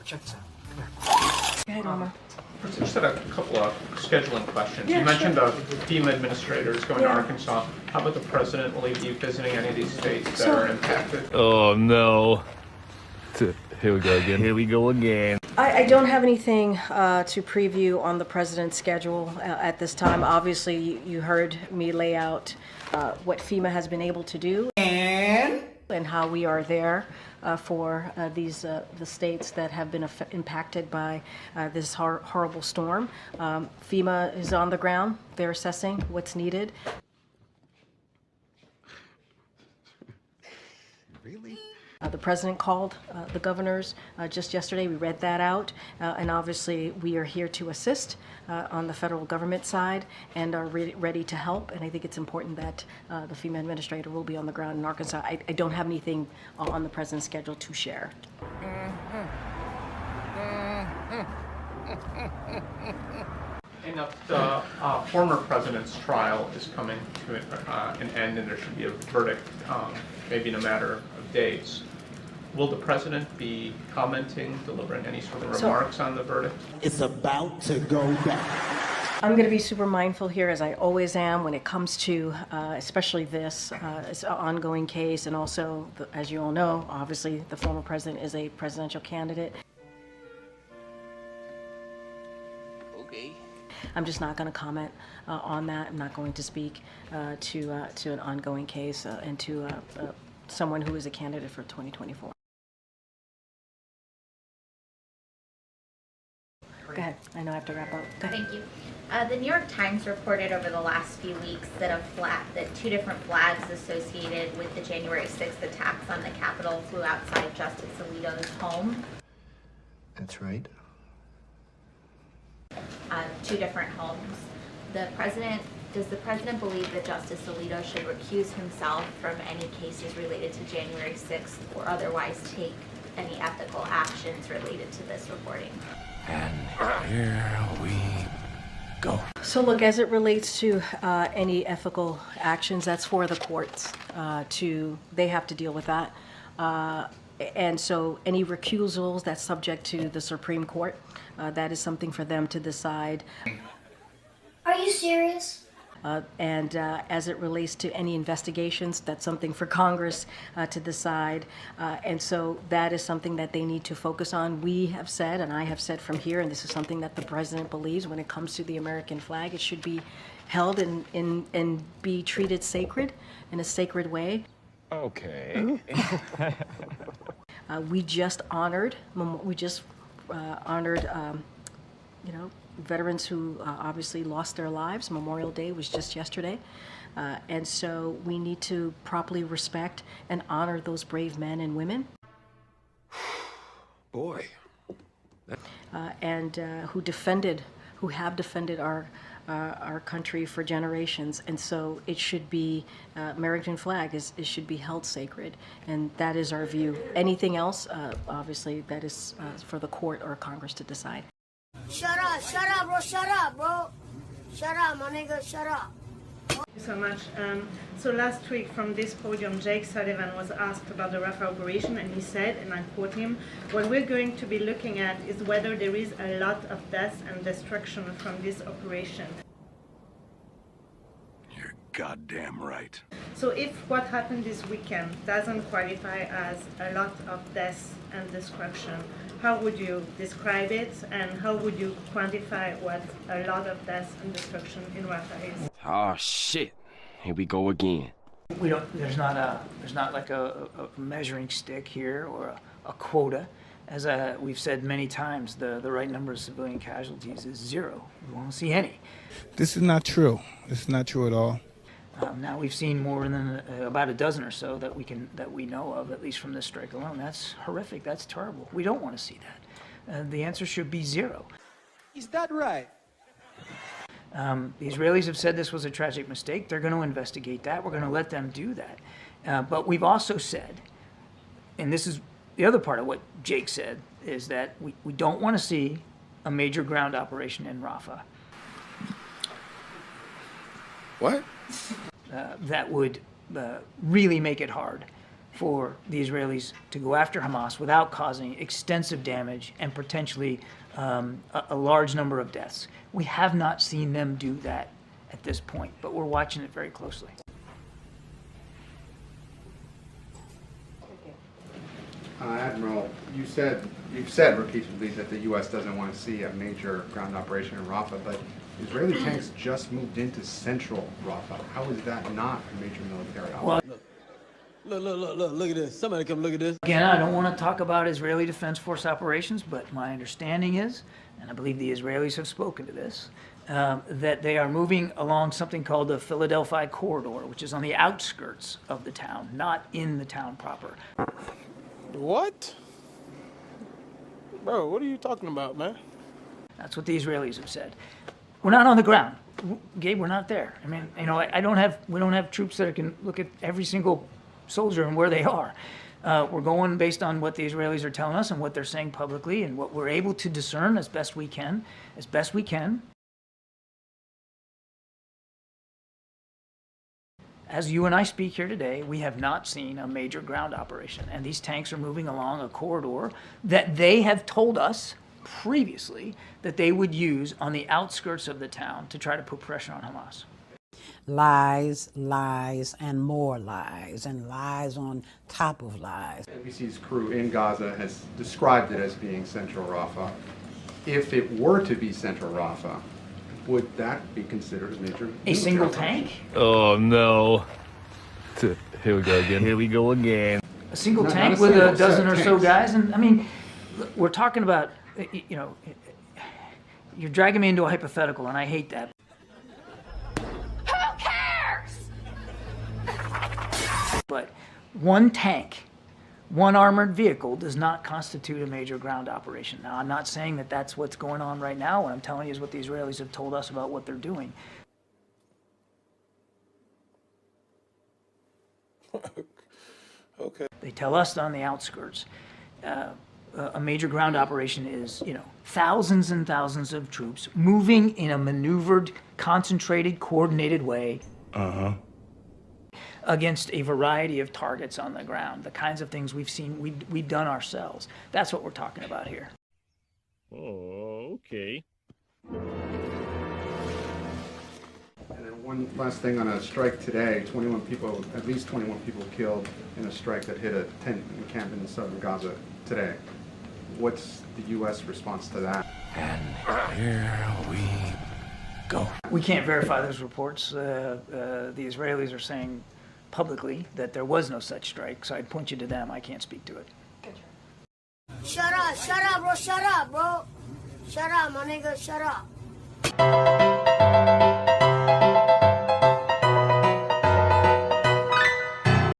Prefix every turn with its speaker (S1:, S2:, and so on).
S1: check this out.
S2: Go ahead, Omar.
S3: I just had a couple of scheduling questions.
S2: Yeah,
S3: you mentioned
S2: sure.
S3: FEMA administrators going to Arkansas. How about the president? Will he be visiting any of these states that are impacted?
S4: Oh no. Here we go again. Here we go again.
S2: I don't have anything to preview on the president's schedule at this time. Obviously, you heard me lay out what FEMA has been able to do and how we are there for the states that have been impacted by this horrible storm. FEMA is on the ground. They're assessing what's needed.
S1: Really?
S2: The president called the governors just yesterday. We read that out. And obviously, we are here to assist on the federal government side and are ready to help. And I think it's important that the FEMA administrator will be on the ground in Arkansas. I don't have anything on the president's schedule to share.
S3: And the former president's trial is coming to an end, and there should be a verdict maybe in a matter of days. Will the president be commenting, delivering any sort of remarks on the verdict?
S1: It's about to go back.
S2: I'm going to be super mindful here, as I always am, when it comes to especially this it's an ongoing case, and also, as you all know, obviously the former president is a presidential candidate.
S4: Okay.
S2: I'm just not going to comment on that. I'm not going to speak to an ongoing case and to someone who is a candidate for 2024. Go ahead. I know I have to wrap up. Go ahead.
S5: Thank you. The New York Times reported over the last few weeks that two different flags associated with the January 6th attacks on the Capitol flew outside Justice Alito's home.
S1: That's right.
S5: Two different homes. Does the president believe that Justice Alito should recuse himself from any cases related to January 6th or otherwise take any ethical actions related to this reporting?
S4: And here we go.
S2: So look, as it relates to any ethical actions, that's for the courts they have to deal with that. And so any recusals, that's subject to the Supreme Court. That is something for them to decide.
S6: Are you serious?
S2: And as it relates to any investigations, that's something for Congress to decide. And so that is something that they need to focus on. We have said, and I have said from here, and this is something that the president believes when it comes to the American flag, it should be held and be treated sacred, in a sacred way.
S4: Okay.
S2: We just honored, veterans who obviously lost their lives. Memorial Day was just yesterday. And so we need to properly respect and honor those brave men and women.
S4: Boy.
S2: And who have defended our country for generations. And so it should be, American flag it should be held sacred. And that is our view. Anything else, obviously, that is for the court or Congress to decide.
S6: Shut up, bro, shut up, bro. Shut up, my nigga, shut up.
S7: Thank you so much. So last week from this podium, Jake Sullivan was asked about the Rafah operation, and he said, and I quote him, "What we're going to be looking at is whether there is a lot of death and destruction from this operation."
S4: You're goddamn right.
S7: So if what happened this weekend doesn't qualify as a lot of death and destruction, how would you describe it, and how would you quantify what a lot of death and destruction in Rafah is?
S8: Oh shit! Here we go again.
S9: We don't. There's not like a measuring stick here or a quota. As we've said many times, the right number of civilian casualties is 0. We won't see any.
S10: This is not true. This is not true at all.
S9: Now we've seen more than about a dozen or so that we know of, at least from this strike alone. That's horrific. That's terrible. We don't want to see that. The answer should be 0.
S1: Is that right?
S9: The Israelis have said this was a tragic mistake. They're going to investigate that. We're going to let them do that. But we've also said, and this is the other part of what Jake said, is that we don't want to see a major ground operation in Rafah.
S4: What?
S9: That would really make it hard for the Israelis to go after Hamas without causing extensive damage and potentially a large number of deaths. We have not seen them do that at this point, but we're watching it very closely.
S11: Admiral, you've said repeatedly that the U.S. doesn't want to see a major ground operation in Rafah, but Israeli tanks just moved into central Rafah. How is that not a major military operation?
S12: Look at this. Somebody come look at this.
S9: Again, I don't want to talk about Israeli Defense Force operations, but my understanding is, and I believe the Israelis have spoken to this, that they are moving along something called the Philadelphia Corridor, which is on the outskirts of the town, not in the town proper.
S12: What? Bro, what are you talking about, man?
S9: That's what the Israelis have said. We're not on the ground. Gabe, we're not there. I mean, you know, we don't have troops that can look at every single soldier and where they are. We're going based on what the Israelis are telling us and what they're saying publicly and what we're able to discern as best we can. As you and I speak here today, we have not seen a major ground operation, and these tanks are moving along a corridor that they have told us previously that they would use on the outskirts of the town to try to put pressure on Hamas.
S13: Lies, lies, and more lies, and lies on top of lies.
S11: NBC's crew in Gaza has described it as being central Rafah. If it were to be central Rafah, would that be considered a major?
S9: A single tank?
S4: Oh no. Here we go again. Here we go again.
S9: A single tank with a dozen or so guys? And I mean, we're talking about, you know, you're dragging me into a hypothetical, and I hate that.
S5: Who cares?
S9: But one tank, one armored vehicle does not constitute a major ground operation. Now, I'm not saying that that's what's going on right now. What I'm telling you is what the Israelis have told us about what they're doing.
S12: Okay.
S9: They tell us on the outskirts. A major ground operation is, you know, thousands and thousands of troops moving in a maneuvered, concentrated, coordinated way. Against a variety of targets on the ground, the kinds of things we've seen, we've done ourselves. That's what we're talking about here.
S4: Oh, okay.
S11: And then one last thing on a strike today, at least 21 people killed in a strike that hit a tent encampment in southern Gaza today. What's the U.S. response to that?
S8: And here we go.
S9: We can't verify those reports. The Israelis are saying publicly that there was no such strike, so I'd point you to them. I can't speak to it.
S6: Shut up, bro, shut up, bro. Shut up, my nigga, shut up.